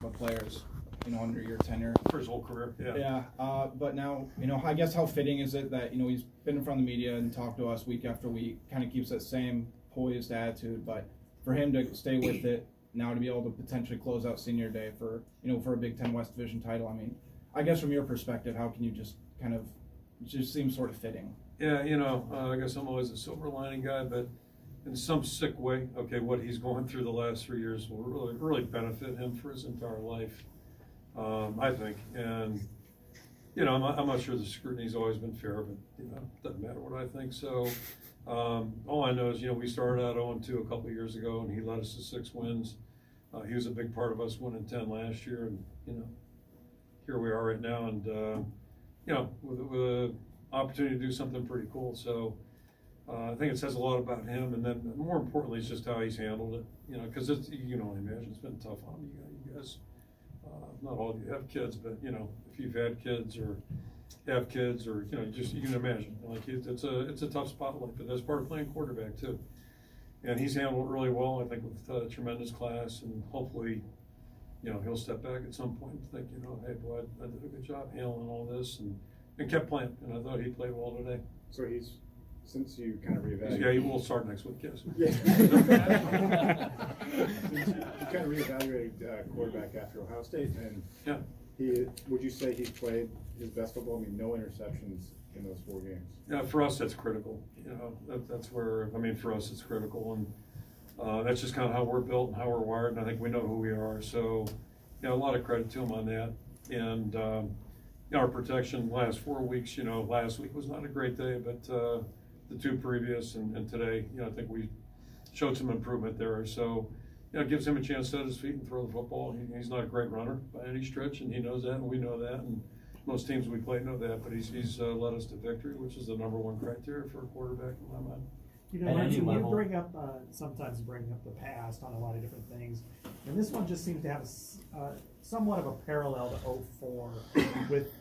of players, under your tenure. For his whole career, yeah. Yeah, but now, I guess how fitting is it that, he's been in front of the media and talked to us week after week, kind of keeps that same poised attitude, but for him to stay with it, now to be able to potentially close out senior day for, for a Big Ten West Division title, I guess from your perspective, how can you just kind of, it just seems sort of fitting. Yeah, I guess I'm always a silver lining guy, but in some sick way, okay, what he's going through the last 3 years will really benefit him for his entire life. I think, and I'm not sure the scrutiny's always been fair, but it doesn't matter what I think. So all I know is we started out 0-2 a couple of years ago, and he led us to 6 wins. He was a big part of us winning 10 last year, and here we are right now, and with an opportunity to do something pretty cool. So I think it says a lot about him, and then more importantly, it's just how he's handled it. Because you can only imagine it's been tough on you guys. Not all of you have kids, but if you've had kids or have kids, or you can imagine, like it's a tough spotlight. But that's part of playing quarterback too. And he's handled it really well, I think, with tremendous class, and hopefully, he'll step back at some point and think, hey, boy, I did a good job handling all this, and kept playing. And I thought he played well today. So since you kind of reevaluated. Yeah, he will start next week, yes. Yeah. You kind of reevaluated quarterback after Ohio State, and yeah. Would you say he's played his best football? No interceptions in those 4 games. Yeah, for us that's critical. That's where for us it's critical, and that's just kind of how we're built and how we're wired, and I think we know who we are. So, a lot of credit to him on that. And our protection last 4 weeks. Last week was not a great day, but the 2 previous and today, I think we showed some improvement there. So, it gives him a chance to set his feet and throw the football. He's not a great runner by any stretch, and he knows that, and we know that, and most teams we play know that. But he's led us to victory, which is the #1 criteria for a quarterback in my mind. Lindsey, you bring up sometimes bring up the past on a lot of different things, and this one just seems to have somewhat of a parallel to 04 with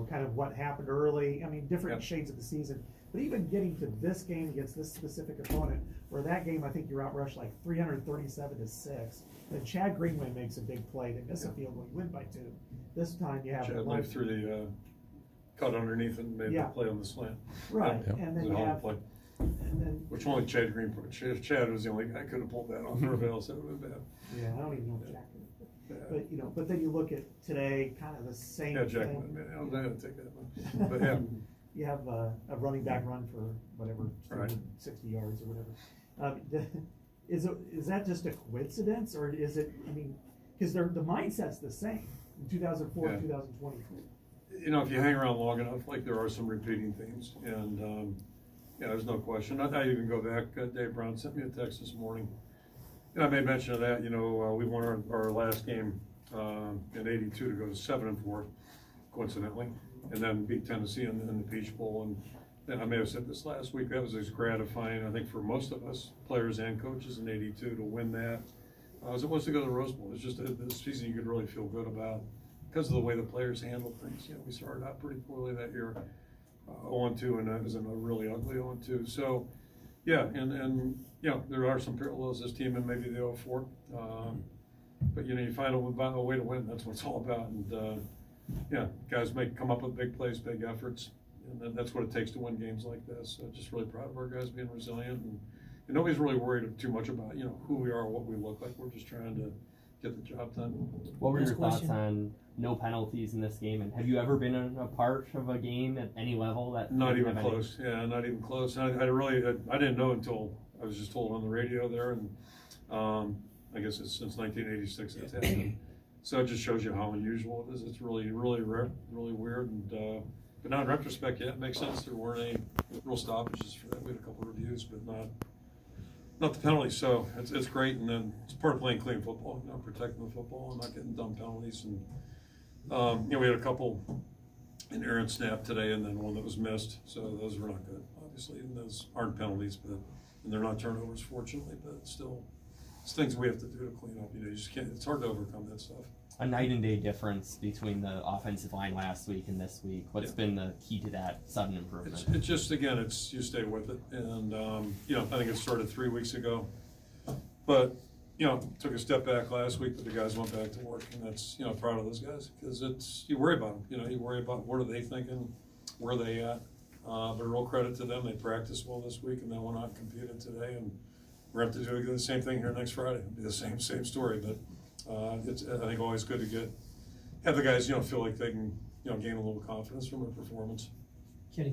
kind of what happened early. Different shades of the season. But even getting to this game against this specific opponent, where that game I think you're outrushed like 337-6. Then Chad Greenway makes a big play. They miss a field goal, you win by 2. This time you have Chad Knife through the cut underneath and made the play on the slant. Right, and then you have play. Which only Chad Green put. If Chad was the only guy could have pulled that off. Everybody else would have been bad. Yeah, I don't even know if Jack could have. But but then you look at today, kind of the same thing. Yeah, Jack, I'm not going to take that one. But yeah. You have a running back run for whatever, 60 yards or whatever. Is that just a coincidence, or is it? Because the mindset's the same in 2004 and 2023. If you hang around long enough, like there are some repeating themes, and there's no question. I even go back. Dave Brown sent me a text this morning. I made mention of that. We won our last game in '82 to go to 7-4, coincidentally. And then beat Tennessee in the Peach Bowl. And I may have said this last week, that was as gratifying, I think, for most of us, players and coaches in '82, to win that as it was to go to the Rose Bowl. It's just a season you could really feel good about because of the way the players handled things. We started out pretty poorly that year, 0-2, and it was in a really ugly 0-2. So, and there are some parallels this team and maybe the 04. But, you find a way to win. That's what it's all about. And, guys come up with big plays, big efforts, and that's what it takes to win games like this. So just really proud of our guys being resilient, and nobody's really worried too much about who we are, what we look like. We're just trying to get the job done. What were your thoughts on no penalties in this game? And have you ever been in a part of a game at any level that not even close? Yeah, not even close. I didn't know until I was just told on the radio there, and I guess it's since 1986 that's happened. So it just shows you how unusual it is. It's really, really rare, really weird. And but now in retrospect, it makes sense. There weren't any real stoppages for that. We had a couple of reviews, but not the penalties. So it's great. And then it's part of playing clean football, protecting the football and not getting dumb penalties. And we had a couple in errant snap today, and then one that was missed. So those were not good, obviously. And those aren't penalties, and they're not turnovers, fortunately. But still, it's things we have to do to clean up. You just can't. It's hard to overcome that stuff. A night and day difference between the offensive line last week and this week. What's been the key to that sudden improvement? It's just, again, you stay with it. And, I think it started 3 weeks ago. But, you know, took a step back last week, but the guys went back to work, and that's, you know, proud of those guys, because you worry about them. You know, you worry about what are they thinking, where are they at. But real credit to them. They practiced well this week, and they went out and competed today, and we're going to do the same thing here next Friday. It'll be the same story, but it's, I think, always good to have the guys, you know, feel like they can, you know, gain a little confidence from their performance. Kenny,